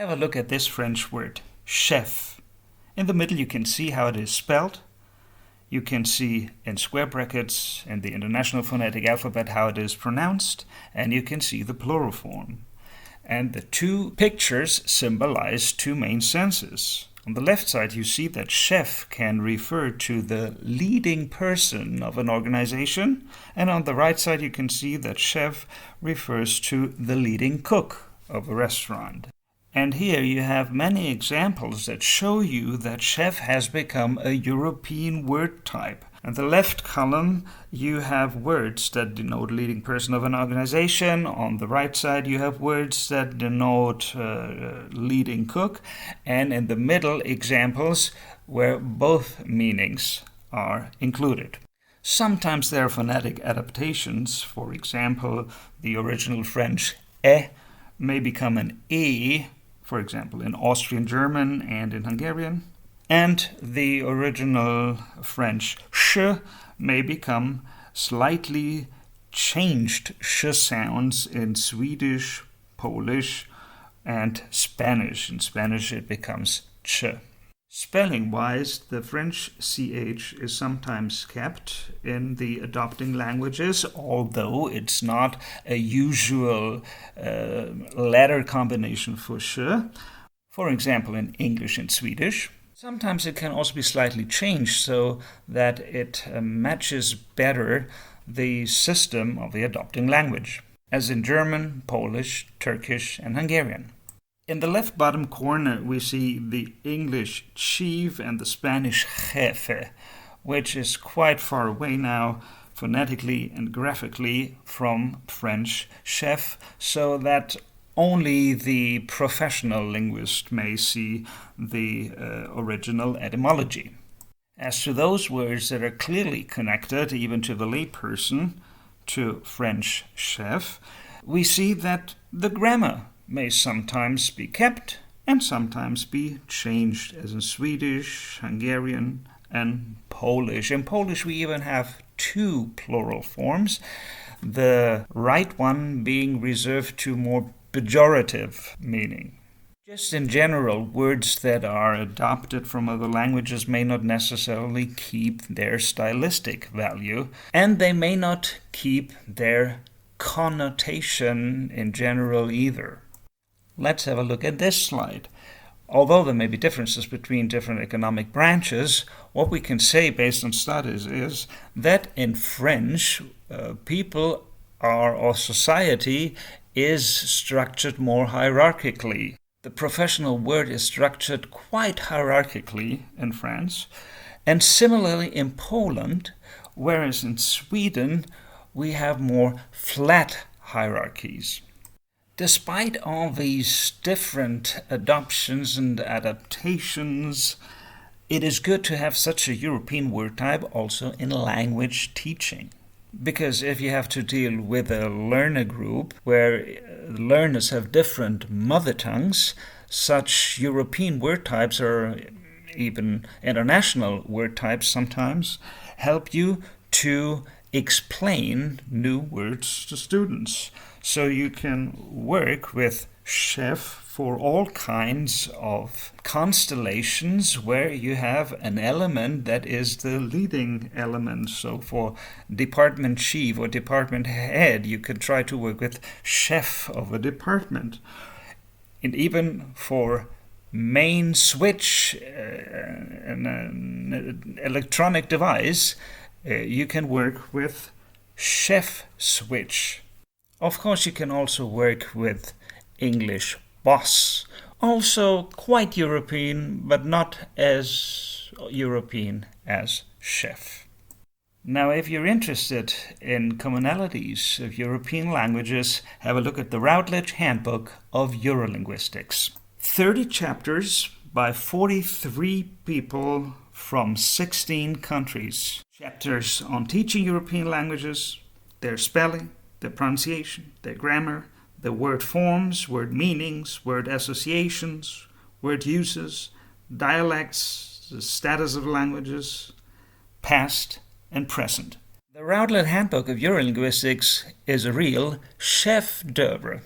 Have a look at this French word, chef. In the middle you can see how it is spelled. You can see in square brackets in the International Phonetic Alphabet how it is pronounced, and you can see the plural form. And the two pictures symbolize two main senses. On the left side you see that chef can refer to the leading person of an organization, and on the right side you can see that chef refers to the leading cook of a restaurant. And here you have many examples that show you that chef has become a European word type. In the left column, you have words that denote leading person of an organization. On the right side, you have words that denote leading cook. And in the middle, examples where both meanings are included. Sometimes there are phonetic adaptations. For example, the original French may become an e, for example, in Austrian German and in Hungarian. And the original French sh may become slightly changed sh sounds in Swedish, Polish, and Spanish. In Spanish it becomes ch. Spelling-wise, the French ch is sometimes kept in the adopting languages, although it's not a usual letter combination for sh. For example, in English and Swedish. Sometimes it can also be slightly changed so that it matches better the system of the adopting language, as in German, Polish, Turkish, and Hungarian. In the left bottom corner, we see the English chief and the Spanish jefe, which is quite far away now, phonetically and graphically, from French chef, so that only the professional linguist may see the original etymology. As to those words that are clearly connected, even to the layperson, to French chef, we see that the grammar may sometimes be kept and sometimes be changed, as in Swedish, Hungarian, and Polish. In Polish we even have two plural forms, the right one being reserved to more pejorative meaning. Just in general, words that are adopted from other languages may not necessarily keep their stylistic value, and they may not keep their connotation in general either. Let's have a look at this slide. Although there may be differences between different economic branches, what we can say based on studies is that in French, people are, or society is structured more hierarchically. The professional world is structured quite hierarchically in France, and similarly in Poland, whereas in Sweden we have more flat hierarchies. Despite all these different adoptions and adaptations, it is good to have such a European word type also in language teaching. Because if you have to deal with a learner group where learners have different mother tongues, such European word types or even international word types sometimes help you to explain new words to students. So you can work with chef for all kinds of constellations where you have an element that is the leading element. So for department chief or department head, you could try to work with chef of a department. And even for main switch, an electronic device, you can work with chef switch. Of course, you can also work with English boss. Also quite European, but not as European as chef. Now, if you're interested in commonalities of European languages, have a look at the Routledge Handbook of Eurolinguistics. 30 chapters by 43 people from 16 countries. Chapters on teaching European languages, their spelling, their pronunciation, their grammar, the word forms, word meanings, word associations, word uses, dialects, the status of languages, past and present. The Routledge Handbook of Eurolinguistics is a real chef d'oeuvre.